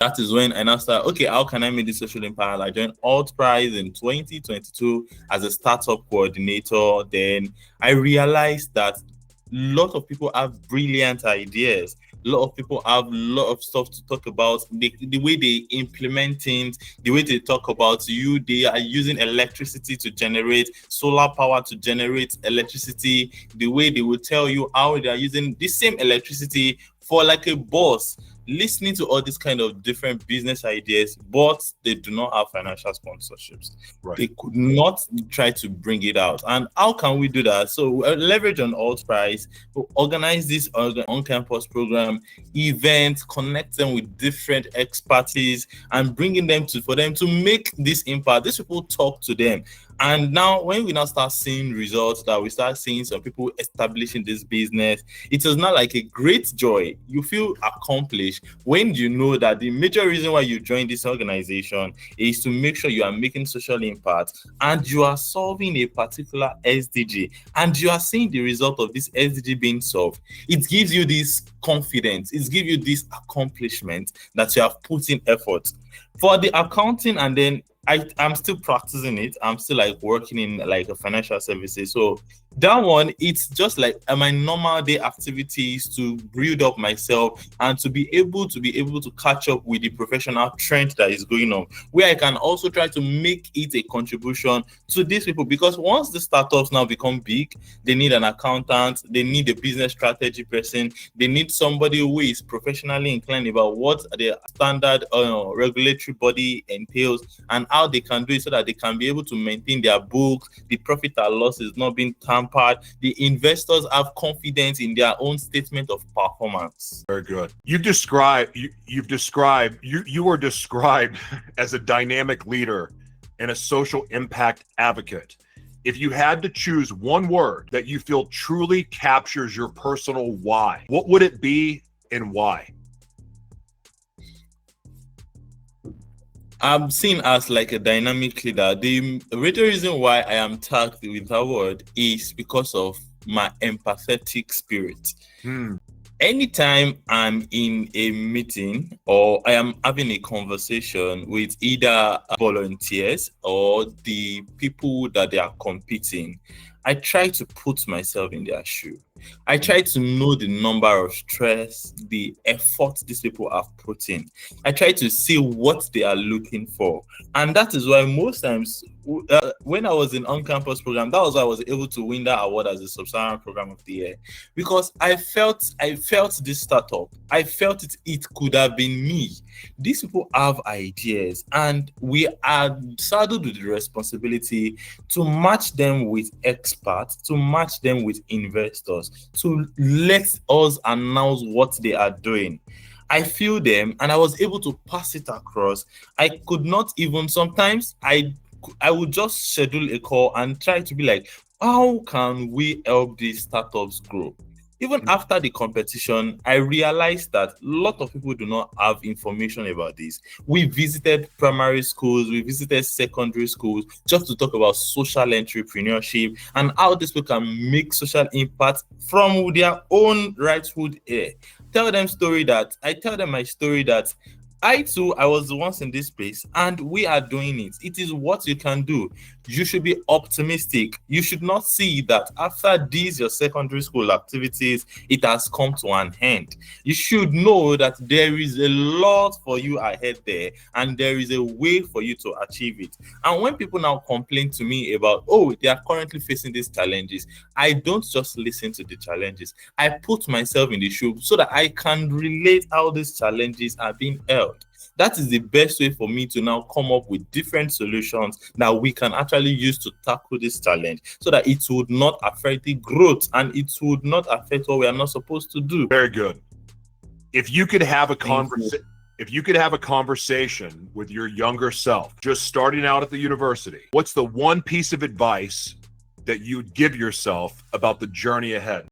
That is when I now start, okay, how can I make this social impact? I joined Hult Prize in 2022 as a startup coordinator. Then I realized that a lot of people have brilliant ideas. A lot of people have a lot of stuff to talk about. The way they implement things, the way they talk about they are using electricity to generate solar power to generate electricity. The way they will tell you how they are using the same electricity for like a boss, listening to all these kind of different business ideas, but they do not have financial sponsorships. Right. They could not try to bring it out. And how can we do that? So leverage on Hult Prize, organize this on-campus program, events, connect them with different expertise, and bringing them for them to make this impact. These people talk to them. And now, when we now start seeing results, that we start seeing some people establishing this business, it is not like a great joy. You feel accomplished when you know that the major reason why you joined this organization is to make sure you are making social impact and you are solving a particular SDG, and you are seeing the result of this SDG being solved. It gives you this confidence, it gives you this accomplishment that you have put in effort. For the accounting, and then I'm still practicing it. I'm still like working in like a financial services. So that one, it's just like my normal day activities to build up myself and to be able to catch up with the professional trend that is going on, where I can also try to make it a contribution to these people. Because once the startups now become big, they need an accountant, they need a business strategy person, they need somebody who is professionally inclined about what the standard regulatory body entails and how they can do it so that they can be able to maintain their books, the profit and loss is not being tampered, the investors have confidence in their own statement of performance. Very good. You were described as a dynamic leader and a social impact advocate. If you had to choose one word that you feel truly captures your personal why, what would it be and why? I'm seen as like a dynamic leader. The real reason why I am tagged with that word is because of my empathetic spirit. Anytime I'm in a meeting or I am having a conversation with either volunteers or the people that they are competing, I try to put myself in their shoe. I try to know the number of stress, the effort these people have put in. I try to see what they are looking for. And that is why most times when I was in on-campus program, that was why I was able to win that award as a Sub-Saharan Program of the Year. Because I felt this startup. I felt it could have been me. These people have ideas and we are saddled with the responsibility to match them with experts, to match them with investors, to let us announce what they are doing. I feel them and I was able to pass it across. I could not even, sometimes I would just schedule a call and try to be like, how can we help these startups grow? Even after the competition, I realized that a lot of people do not have information about this. We visited primary schools, we visited secondary schools just to talk about social entrepreneurship and how these people can make social impact from their own rightful air. I tell them my story that I too, I was once in this space and we are doing it. It is what you can do. You should be optimistic. You should not see that after these, your secondary school activities, it has come to an end. You should know that there is a lot for you ahead there and there is a way for you to achieve it. And when people now complain to me about, oh, they are currently facing these challenges, I don't just listen to the challenges. I put myself in the shoe so that I can relate how these challenges are being held. That is the best way for me to now come up with different solutions that we can actually use to tackle this challenge so that it would not affect the growth and it would not affect what we are not supposed to do. Very good. If you could have a conversation with your younger self, just starting out at the university, what's the one piece of advice that you'd give yourself about the journey ahead?